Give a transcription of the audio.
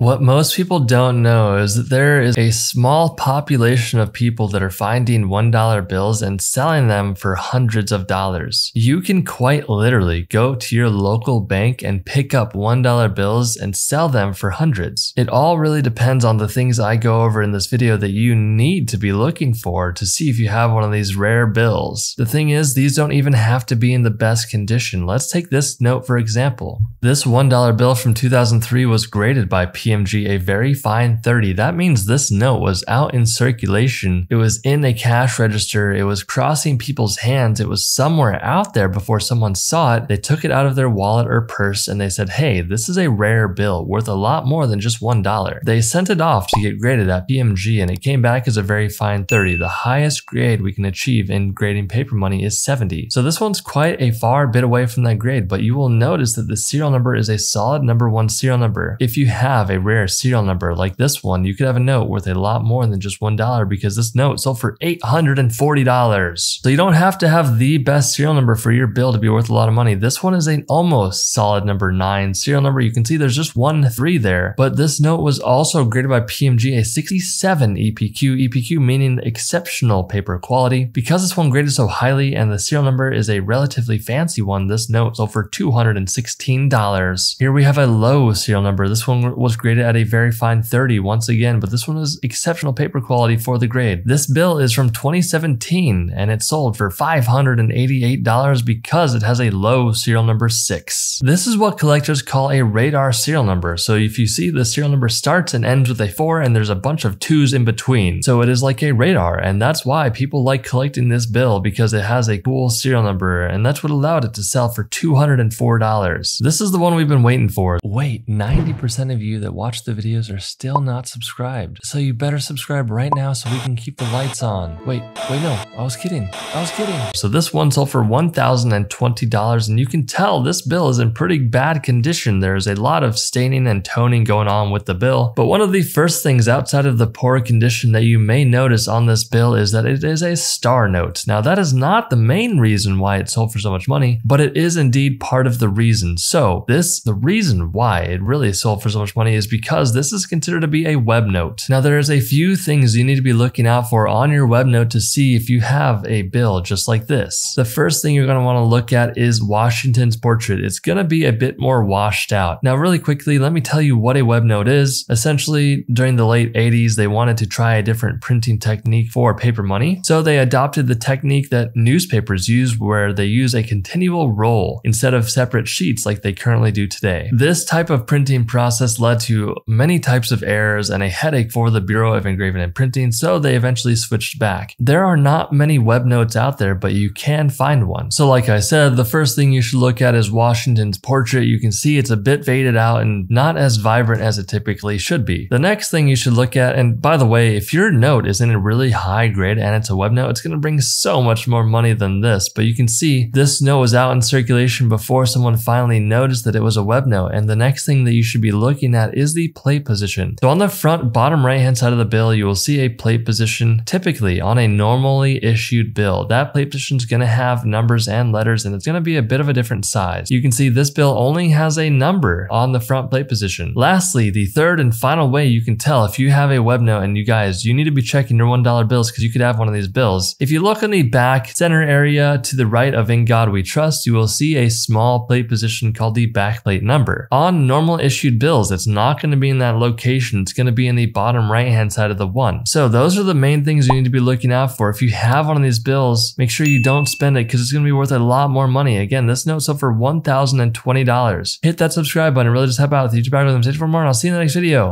What most people don't know is that there is a small population of people that are finding $1 bills and selling them for hundreds of dollars. You can quite literally go to your local bank and pick up $1 bills and sell them for hundreds. It all really depends on the things I go over in this video that you need to be looking for to see if you have one of these rare bills. The thing is, these don't even have to be in the best condition. Let's take this note for example. This $1 bill from 2003 was graded by PMG a very fine 30. That means this note was out in circulation. It was in a cash register. It was crossing people's hands. It was somewhere out there before someone saw it. They took it out of their wallet or purse and they said, hey, this is a rare bill worth a lot more than just $1. They sent it off to get graded at PMG and it came back as a very fine 30. The highest grade we can achieve in grading paper money is 70. So this one's quite a far bit away from that grade, but you will notice that the serial number is a solid number 1 serial number. If you have a rare serial number like this one, you could have a note worth a lot more than just $1 because this note sold for $840. So you don't have to have the best serial number for your bill to be worth a lot of money. This one is an almost solid number 9 serial number. You can see there's just one 3 there, but this note was also graded by PMG a 67 EPQ meaning exceptional paper quality. Because this one graded so highly and the serial number is a relatively fancy one, this note sold for $216. Here we have a low serial number. This one was graded at a very fine 30 once again, but this one is exceptional paper quality for the grade. This bill is from 2017 and it sold for $588 because it has a low serial number 6. This is what collectors call a radar serial number. So if you see the serial number starts and ends with a 4 and there's a bunch of 2s in between. So it is like a radar, and that's why people like collecting this bill because it has a cool serial number, and that's what allowed it to sell for $204. This is the one we've been waiting for. Wait, 90% of you that watch the videos are still not subscribed. So you better subscribe right now so we can keep the lights on. Wait, no, I was kidding. So this one sold for $1,020, and you can tell this bill is in pretty bad condition. There's a lot of staining and toning going on with the bill. But one of the first things outside of the poor condition that you may notice on this bill is that it is a star note. Now that is not the main reason why it sold for so much money, but it is indeed part of the reason. So the reason why it really sold for so much money is because this is considered to be a web note. Now there's a few things you need to be looking out for on your web note to see if you have a bill just like this. The first thing you're going to want to look at is Washington's portrait. It's going to be a bit more washed out. Now really quickly, let me tell you what a web note is. Essentially, during the late 80s, they wanted to try a different printing technique for paper money. So they adopted the technique that newspapers use where they use a continual roll instead of separate sheets like they currently do today. This type of printing process led to many types of errors and a headache for the Bureau of Engraving and Printing, so they eventually switched back. There are not many web notes out there, but you can find one. So like I said, the first thing you should look at is Washington's portrait. You can see it's a bit faded out and not as vibrant as it typically should be. The next thing you should look at, and by the way, if your note is in a really high grade and it's a web note, it's going to bring so much more money than this, but you can see this note was out in circulation before someone finally noticed that it was a web note. And the next thing that you should be looking at is the plate position. So on the front bottom right hand side of the bill, you will see a plate position. Typically on a normally issued bill, that plate position is going to have numbers and letters, and it's going to be a bit of a different size. You can see this bill only has a number on the front plate position. Lastly, the third and final way you can tell if you have a web note, and you guys, you need to be checking your $1 bills because you could have one of these bills. If you look on the back center area to the right of In God We Trust, you will see a small plate position called the backplate number. On normal issued bills, it's not going to be in that location. It's going to be in the bottom right hand side of the one. So those are the main things you need to be looking out for. If you have one of these bills, make sure you don't spend it because it's going to be worth a lot more money. Again, this note sold for $1,020. Hit that subscribe button. It really just help out with YouTube algorithm. Stay for more, and I'll see you in the next video.